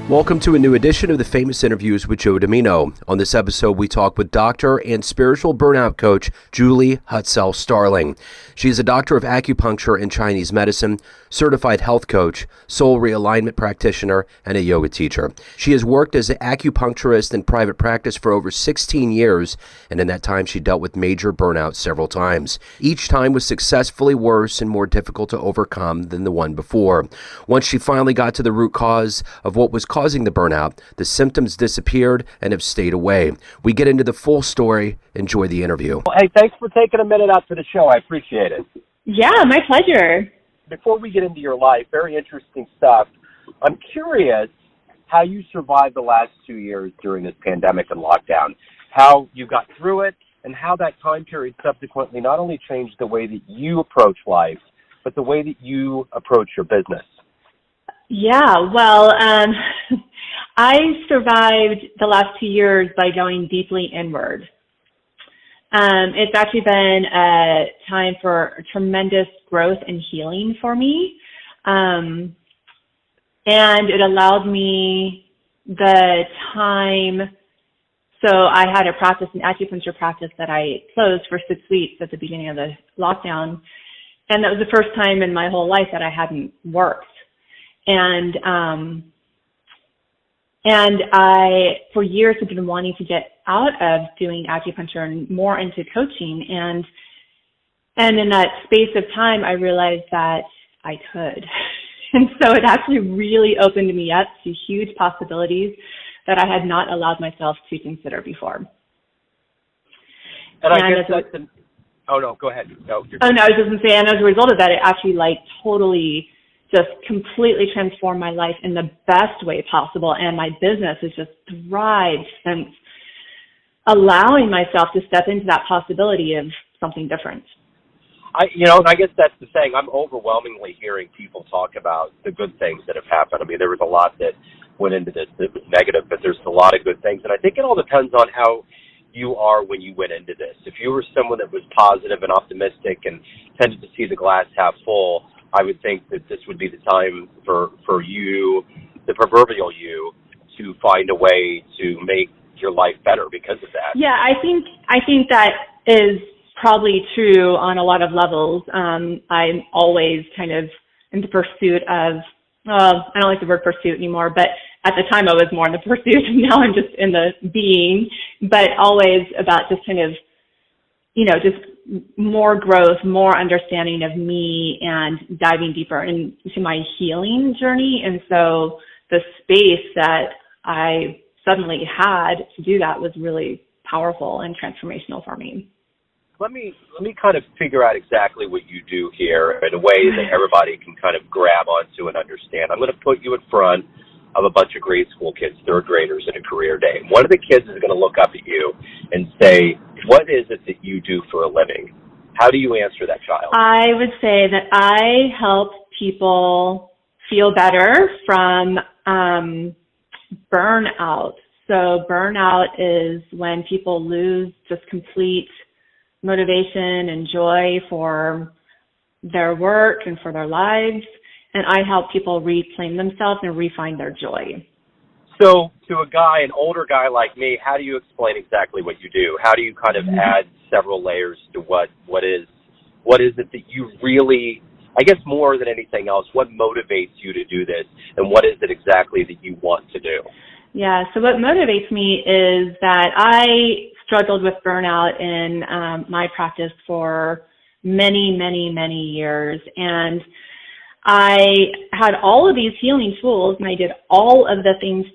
Welcome to a new edition of the Famous Interviews with Joe Dimino. On this episode, we talk with doctor and spiritual burnout coach, Julie Hutsell-Starling. She is a doctor of acupuncture and Chinese medicine, certified health coach, soul realignment practitioner, and a yoga teacher. She has worked as an acupuncturist in private practice for over 16 years, and in that time, she dealt with major burnout several times. Each time was successfully worse and more difficult to overcome than the one before. Once she finally got to the root cause of what was causing the burnout, the symptoms disappeared and have stayed away. We get into the full story. Enjoy the interview. Well, hey, thanks for taking a minute out for the show. I appreciate it. Yeah, my pleasure. Before we get into your life, very interesting stuff. I'm curious how you survived the last 2 years during this pandemic and lockdown, how you got through it, and how that time period subsequently not only changed the way that you approach life, but the way that you approach your business. Yeah, well, I survived the last 2 years by going deeply inward. It's actually been a time for tremendous growth and healing for me. And it allowed me the time. So I had a practice, an acupuncture practice that I closed for 6 weeks at the beginning of the lockdown. And that was the first time in my whole life that I hadn't worked. And I, for years, have been wanting to get out of doing acupuncture and more into coaching. And in that space of time, I realized that I could. And so it actually really opened me up to huge possibilities that I had not allowed myself to consider before. And I guess that's oh, no, go ahead. No, I was just going to say, and as a result of that, it actually totally just completely transformed my life in the best way possible. And my business has just thrived since allowing myself to step into that possibility of something different. And I guess that's the thing. I'm overwhelmingly hearing people talk about the good things that have happened. I mean, there was a lot that went into this that was negative, but there's a lot of good things. And I think it all depends on how you are when you went into this. If you were someone that was positive and optimistic and tended to see the glass half full, I would think that this would be the time for you, the proverbial you, to find a way to make your life better because of that. Yeah, I think that is probably true on a lot of levels. I'm always kind of in the pursuit of, I don't like the word pursuit anymore, but at the time I was more in the pursuit, and now I'm just in the being, but always about just kind of, just more growth, more understanding of me, and diving deeper into my healing journey. And so the space that I suddenly had to do that was really powerful and transformational for me. Let me kind of figure out exactly what you do here in a way that everybody can kind of grab onto and understand. I'm going to put you in front of a bunch of grade school kids, third graders, in a career day. One of the kids is going to look up at you and say, what is it that you do for a living? How do you answer that child? I would say that I help people feel better from burnout. So burnout is when people lose just complete motivation and joy for their work and for their lives. And I help people reclaim themselves and refine their joy. So to an older guy like me, how do you explain exactly what you do? How do you kind of add several layers to what is it that you really, I guess more than anything else, what motivates you to do this, and what is it exactly that you want to do? Yeah, so what motivates me is that I struggled with burnout in my practice for many, many, many years. And I had all of these healing tools, and I did all of the things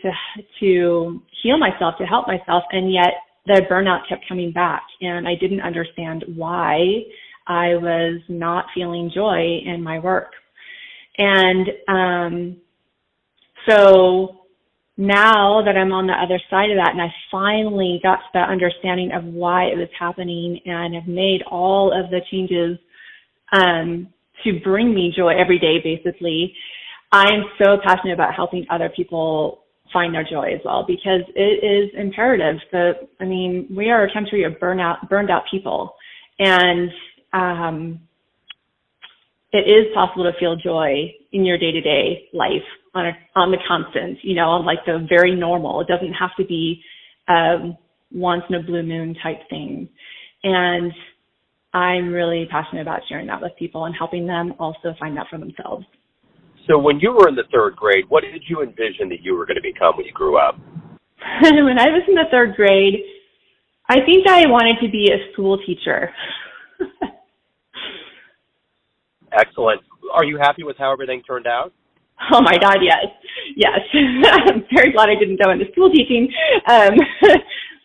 to heal myself, to help myself, and yet the burnout kept coming back, and I didn't understand why I was not feeling joy in my work. And so now that I'm on the other side of that, and I finally got to the understanding of why it was happening, and have made all of the changes to bring me joy every day, basically, I'm so passionate about helping other people find their joy as well, because it is imperative. We are a country of burned out people, and it is possible to feel joy in your day-to-day life on the constant, on like the very normal. It doesn't have to be once in a blue moon type thing. And I'm really passionate about sharing that with people and helping them also find that for themselves. So when you were in the third grade, what did you envision that you were going to become when you grew up? When I was in the third grade, I think I wanted to be a school teacher. Excellent. Are you happy with how everything turned out? Oh my God, yes. Yes. I'm very glad I didn't go into school teaching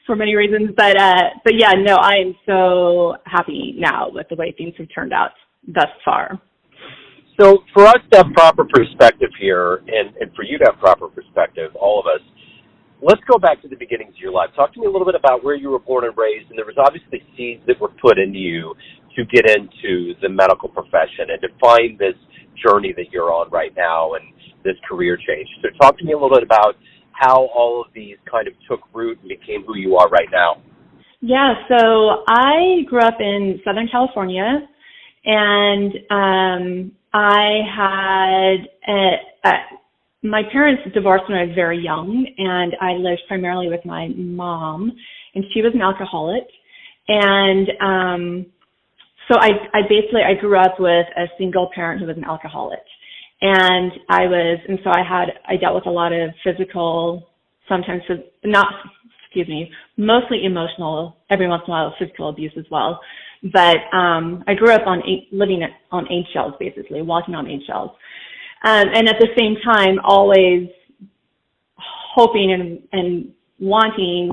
for many reasons. But yeah, no, I am so happy now with the way things have turned out thus far. So for us to have proper perspective here, and for you to have proper perspective, all of us, let's go back to the beginnings of your life. Talk to me a little bit about where you were born and raised, and there was obviously seeds that were put into you to get into the medical profession and to find this journey that you're on right now and this career change. So talk to me a little bit about how all of these kind of took root and became who you are right now. Yeah, so I grew up in Southern California, and I had my parents divorced when I was very young, and I lived primarily with my mom, and she was an alcoholic. And so I grew up with a single parent who was an alcoholic. And so I dealt with a lot of physical, mostly emotional, every once in a while physical abuse as well. But I grew up living on eggshells, basically, walking on eggshells. And at the same time, always hoping and wanting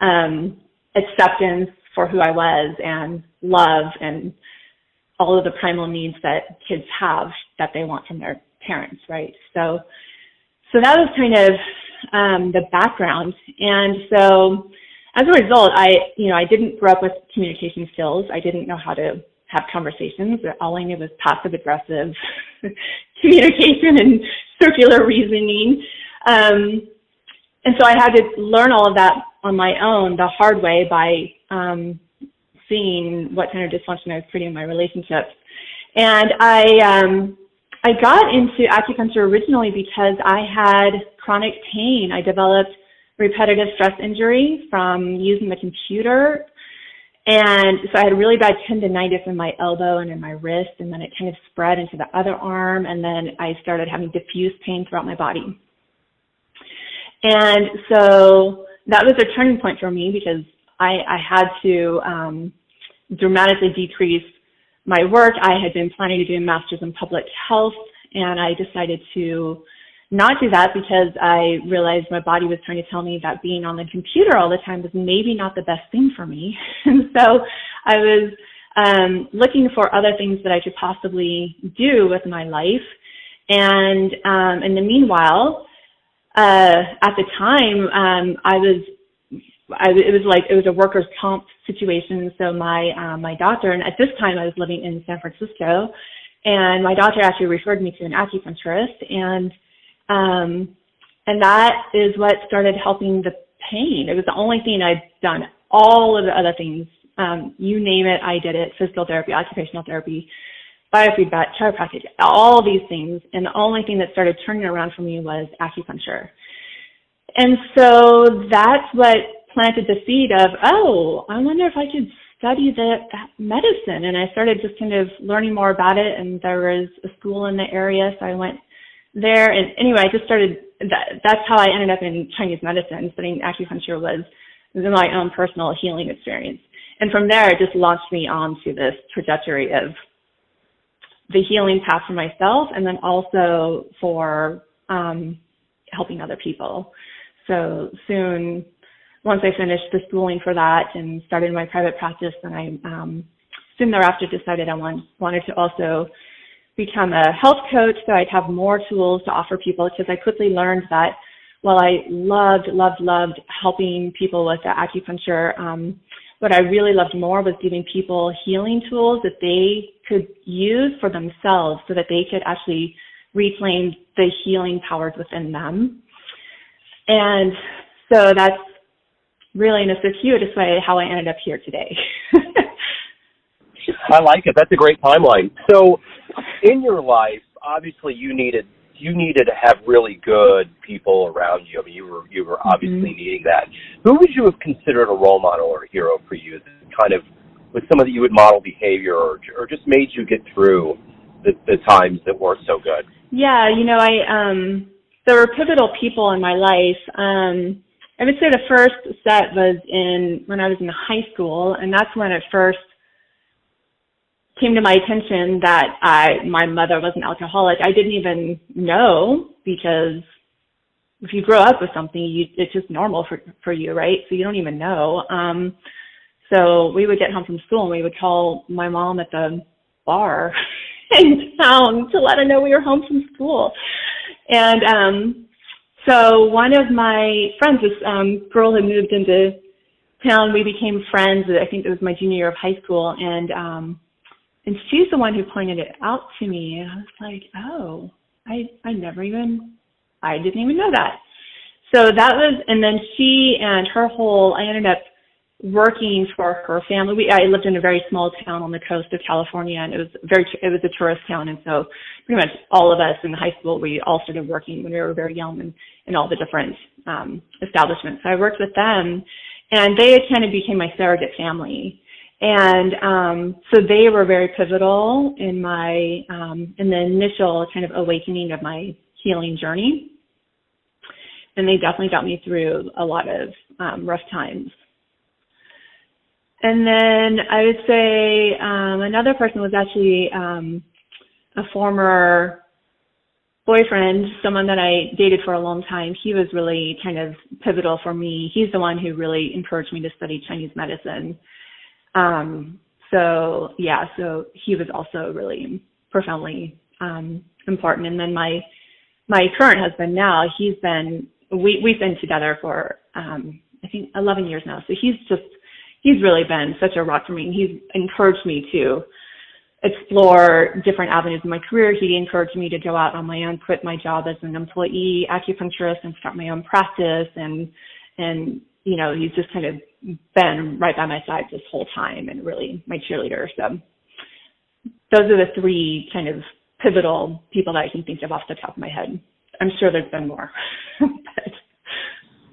acceptance for who I was and love and all of the primal needs that kids have that they want from their parents, right? So that was kind of the background. And so as a result, I didn't grow up with communication skills. I didn't know how to have conversations. All I knew was passive aggressive communication and circular reasoning. And so I had to learn all of that on my own the hard way by seeing what kind of dysfunction I was creating in my relationships. And I got into acupuncture originally because I had chronic pain. I developed repetitive stress injury from using the computer. And so I had really bad tendinitis in my elbow and in my wrist, and then it kind of spread into the other arm, and then I started having diffuse pain throughout my body. And so that was a turning point for me because I had to dramatically decrease my work. I had been planning to do a master's in public health, and I decided to not do that because I realized my body was trying to tell me that being on the computer all the time was maybe not the best thing for me. And so I was looking for other things that I could possibly do with my life. And in the meanwhile, at the time, it was a workers' comp situation. So my doctor, and at this time I was living in San Francisco, and my doctor actually referred me to an acupuncturist, and that is what started helping the pain. It was the only thing I'd done. All of the other things, you name it, I did it: physical therapy, occupational therapy, biofeedback, chiropractic, all these things. And the only thing that started turning around for me was acupuncture. And so that's what planted the seed of, I wonder if I could study that medicine. And I started just kind of learning more about it. And there was a school in the area, so I went there. And anyway, I just started, that's how I ended up in Chinese medicine. Studying acupuncture was my own personal healing experience. And from there, it just launched me onto this trajectory of the healing path for myself, and then also for helping other people. So soon, once I finished the schooling for that and started my private practice, then I soon thereafter decided I wanted to also become a health coach so I'd have more tools to offer people, because I quickly learned that while I loved helping people with the acupuncture, what I really loved more was giving people healing tools that they could use for themselves so that they could actually reclaim the healing powers within them. And so that's really, in a circuitous way, how I ended up here today. I like it. That's a great timeline. So in your life, obviously you needed you needed to have really good people around you. I mean, you were obviously needing that. Who would you have considered a role model or a hero for you that kind of was someone that you would model behavior or just made you get through the times that weren't so good? Yeah, there were pivotal people in my life. I would say the first set was when I was in high school, and that's when it first came to my attention that my mother was an alcoholic. I didn't even know, because if you grow up with something, it's just normal for you, right? So you don't even know. So we would get home from school and we would call my mom at the bar in town to let her know we were home from school. And so one of my friends, this girl who moved into town, we became friends. I think it was my junior year of high school, and she's the one who pointed it out to me. And I was like, oh, I didn't even know that. So that was, and then she and her I ended up working for her family. I lived in a very small town on the coast of California, and it was a tourist town. And so pretty much all of us in high school, we all started working when we were very young in all the different establishments. So I worked with them, and they kind of became my surrogate family. And so they were very pivotal in in the initial kind of awakening of my healing journey. And they definitely got me through a lot of rough times. And then I would say another person was actually a former boyfriend, someone that I dated for a long time. He was really kind of pivotal for me. He's the one who really encouraged me to study Chinese medicine. So he was also really profoundly important. And then my current husband now, we've been together for I think 11 years now. So he's really been such a rock for me. He's encouraged me to explore different avenues in my career. He encouraged me to go out on my own, quit my job as an employee acupuncturist and start my own practice. And he's just kind of been right by my side this whole time and really my cheerleader. So those are the three kind of pivotal people that I can think of off the top of my head. I'm sure there's been more. But.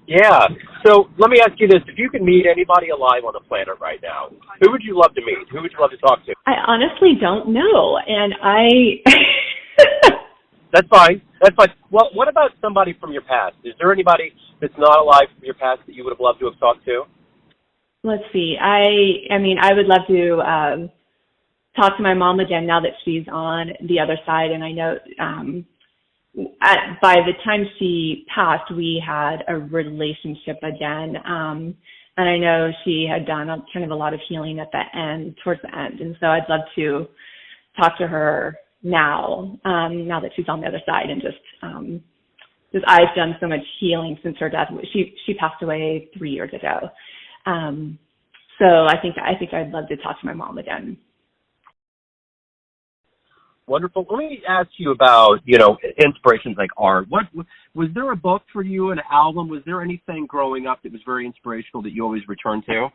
Yeah. So let me ask you this. If you could meet anybody alive on the planet right now, who would you love to meet? Who would you love to talk to? I honestly don't know. And That's fine. That's fine. Well, what about somebody from your past? Is there anybody that's not alive from your past that you would have loved to have talked to? Let's see. I mean, I would love to talk to my mom again now that she's on the other side. And I know by the time she passed, we had a relationship again. And I know she had done kind of a lot of healing towards the end. And so I'd love to talk to her now that she's on the other side, and just because I've done so much healing since her death. She passed away 3 years ago. So I think I'd love to talk to my mom again. Wonderful. Let me ask you about, inspirations like art. What was there a book for you, an album? Was there anything growing up that was very inspirational that you always return to?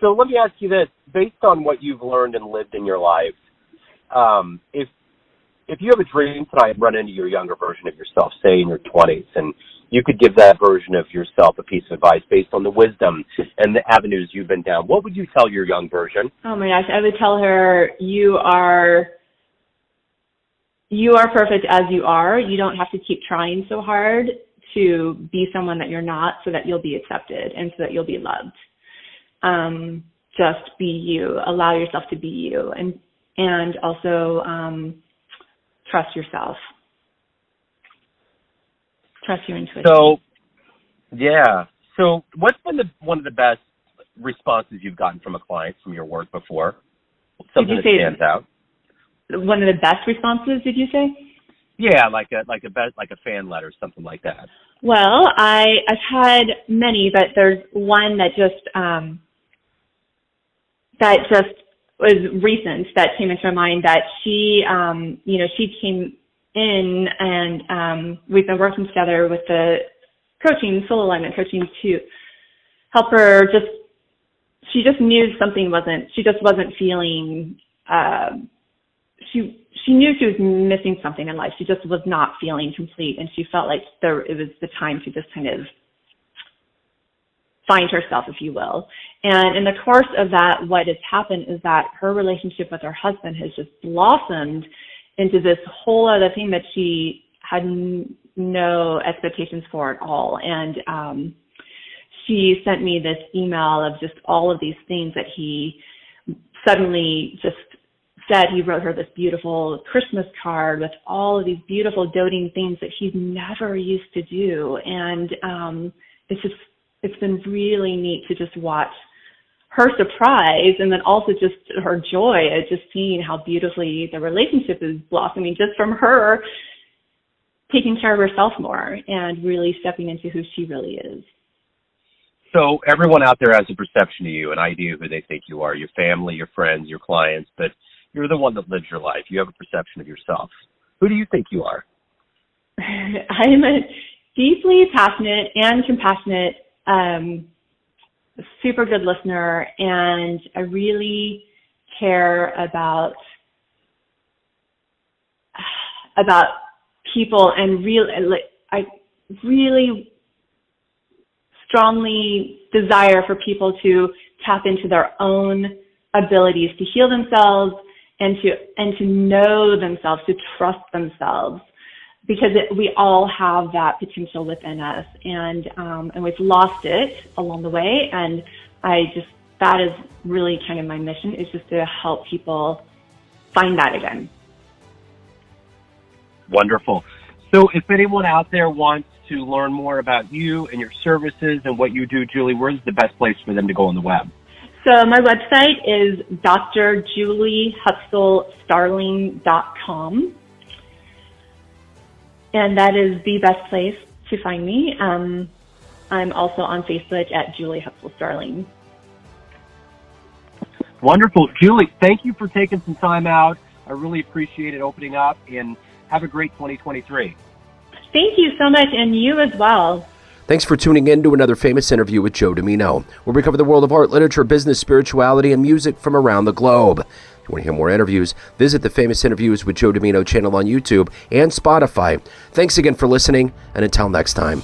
So let me ask you this. Based on what you've learned and lived in your life, if you have a dream tonight, run into your younger version of yourself, say in your 20s, and you could give that version of yourself a piece of advice based on the wisdom and the avenues you've been down, what would you tell your young version? Oh my gosh, I would tell her, you are perfect as you are. You don't have to keep trying so hard to be someone that you're not, so that you'll be accepted and so that you'll be loved. Just be you. Allow yourself to be you, and also trust yourself. Trust your intuition. So what's been one of the best responses you've gotten from a client from your work before? Something that stands out. One of the best responses, did you say? Yeah, like a fan letter, something like that. Well, I've had many, but there's one that just was recent that came into my mind. That she came in, and we've been working together with the soul alignment coaching to help her. She just knew something wasn't. She just wasn't feeling. she knew she was missing something in life. She just was not feeling complete, and she felt like it was the time to just kind of find herself, if you will. And in the course of that, what has happened is that her relationship with her husband has just blossomed into this whole other thing that she had no expectations for at all. And she sent me this email of just all of these things that he suddenly just said. He wrote her this beautiful Christmas card with all of these beautiful doting things that he's never used to do. And it's been really neat to just watch her surprise and then also just her joy at just seeing how beautifully the relationship is blossoming just from her taking care of herself more and really stepping into who she really is. So everyone out there has a perception of you, an idea of who they think you are, your family, your friends, your clients, but you're the one that lives your life. You have a perception of yourself. Who do you think you are? I'm a deeply passionate and compassionate, super good listener, and I really care about people, and I really strongly desire for people to tap into their own abilities to heal themselves and to know themselves, to trust themselves, because we all have that potential within us, and we've lost it along the way. And that is really kind of my mission, is just to help people find that again. Wonderful. So if anyone out there wants to learn more about you and your services and what you do, Julie, where's the best place for them to go on the web? So my website is drjuliehutsell-Starling.com. And that is the best place to find me. I'm also on Facebook at Julie Hutsell-Starling. Wonderful. Julie, thank you for taking some time out. I really appreciate it opening up, and have a great 2023. Thank you so much, and you as well. Thanks for tuning in to another famous interview with Joe Dimino, where we cover the world of art, literature, business, spirituality, and music from around the globe. If you want to hear more interviews, visit the Famous Interviews with Joe Dimino channel on YouTube and Spotify. Thanks again for listening, and until next time.